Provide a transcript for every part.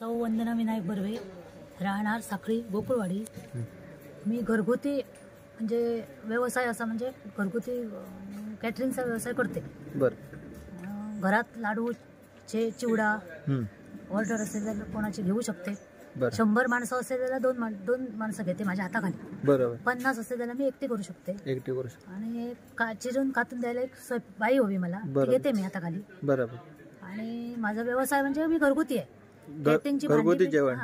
सौ वंदना विनायक बर्वे, राहणार साखळी गोकुळवाडी. मी घरगुती म्हणजे व्यवसाय असा म्हणजे घरगुती कॅटरिंगचा व्यवसाय करते. घरात लाडू चिवडा ऑर्डर असेल तर कोणाची घेऊ शकते. 100 माणसं असेल त्याला दोन माणसं घेते माझ्या हाताखाली. बरोबर. 50 असेल त्याला मी एकटी करू शकते. आणि चिरून कातून द्यायला एक बाई हवी मला, घेते मी हाताखाली. बरोबर. आणि माझा व्यवसाय म्हणजे मी घरगुती आहे. कॅटरिंगची जेवण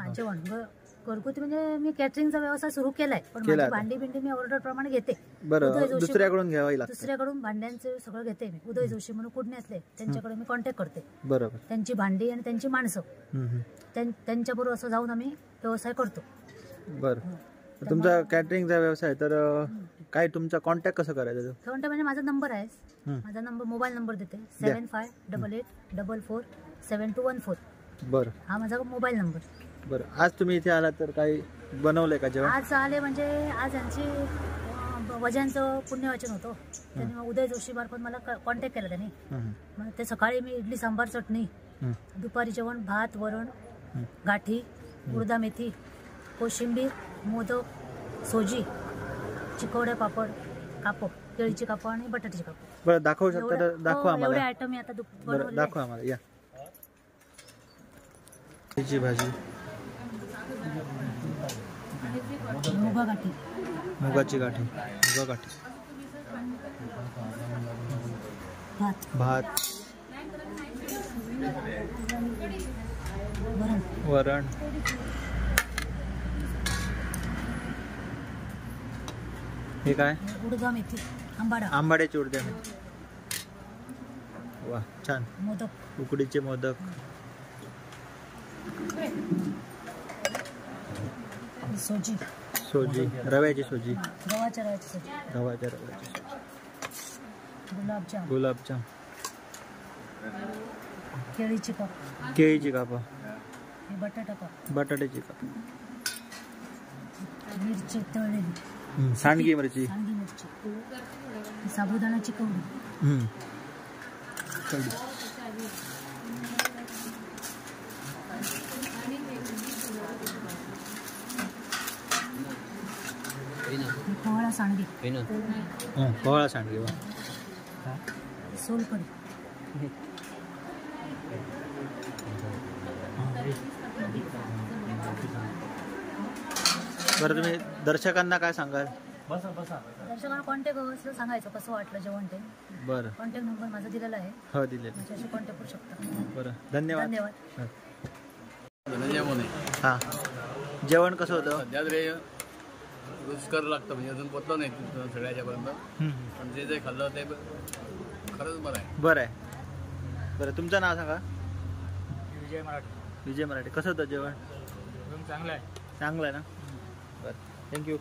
घरगुती म्हणजे मी कॅटरिंगचा व्यवसाय सुरू केलाय. पण माझी भांडी बिंडी मी ऑर्डर प्रमाणे घेते. दुसऱ्याकडून भांड्यांचे सगळं घेते मी. उदय जोशी म्हणून पुण्यातले, त्यांच्याकडे मी कॉन्टॅक्ट करते. बरोबर. त्यांची भांडी आणि त्यांची माणसं त्यांच्याबरोबर असं जाऊन आम्ही व्यवसाय करतो. बरं. तुमचा कॅटरिंगचा व्यवसाय तर काय तुमचा कॉन्टॅक्ट कसं करायचं? कॉन्टॅक्ट म्हणजे माझा नंबर आहे. माझा नंबर मोबाईल नंबर देते 7588447214. बरं. हा माझा मोबाईल नंबर. बरं. आज तुम्ही इथे आलात तर काही बनवलंय का जेवण? आज आले म्हणजे आज यांची वजनचं पुण्यवाचन होतं. त्यांनी उदय जोशी मार्फत मला कॉन्टॅक्ट केला त्यांनी. मग ते सकाळी मी इडली सांबार चटणी, दुपारी जेवण भात वरण गाठी उडदा मेथी कोशिंबीर मोदक सोजी चिकवड्या पापड कापड केळीची कापड आणि बटाट्याची कापड. बरं दाखवू शकता तर दाखवा आम्हाला. एवढे आयटम मी आता दाखवा आम्हाला. या भाजी मुगाची गाठी भात वरण हे काय? उडदा मेथी आंबाड्याची उडदा मेथी. वा छान. मोदक उकडीचे मोदक. सोजी रव्याची सोजी गव्हाच्या गुलाबजाम केळीची काप बटाट्याची काप मिरची तळलेली सांडगी मिरची साबुदाण्याची कवडी कोहळा सांडगी सोलकढी. बरं तुम्ही दर्शकांना काय सांगाल? दर्शकांना कॉन्टॅक्ट सांगायचं कसं वाटलं जेवण ते. बरं. कॉन्टॅक्ट नंबर माझा दिलेला आहे. हो दिलेला. माझ्याशी कॉन्टॅक्ट करू शकता. बरं धन्यवाद. हां जेवण कसं होतं? रुचकर लागतं म्हणजे अजून पोचलं नाही सगळ्याच्यापर्यंत. पण जे खाल्लं ते खरंच बरं आहे. बरं तुमचं नाव सांगा. विजय मराठे. कसं होतं जेवण? चांगलं आहे ना. बरं थँक्यू.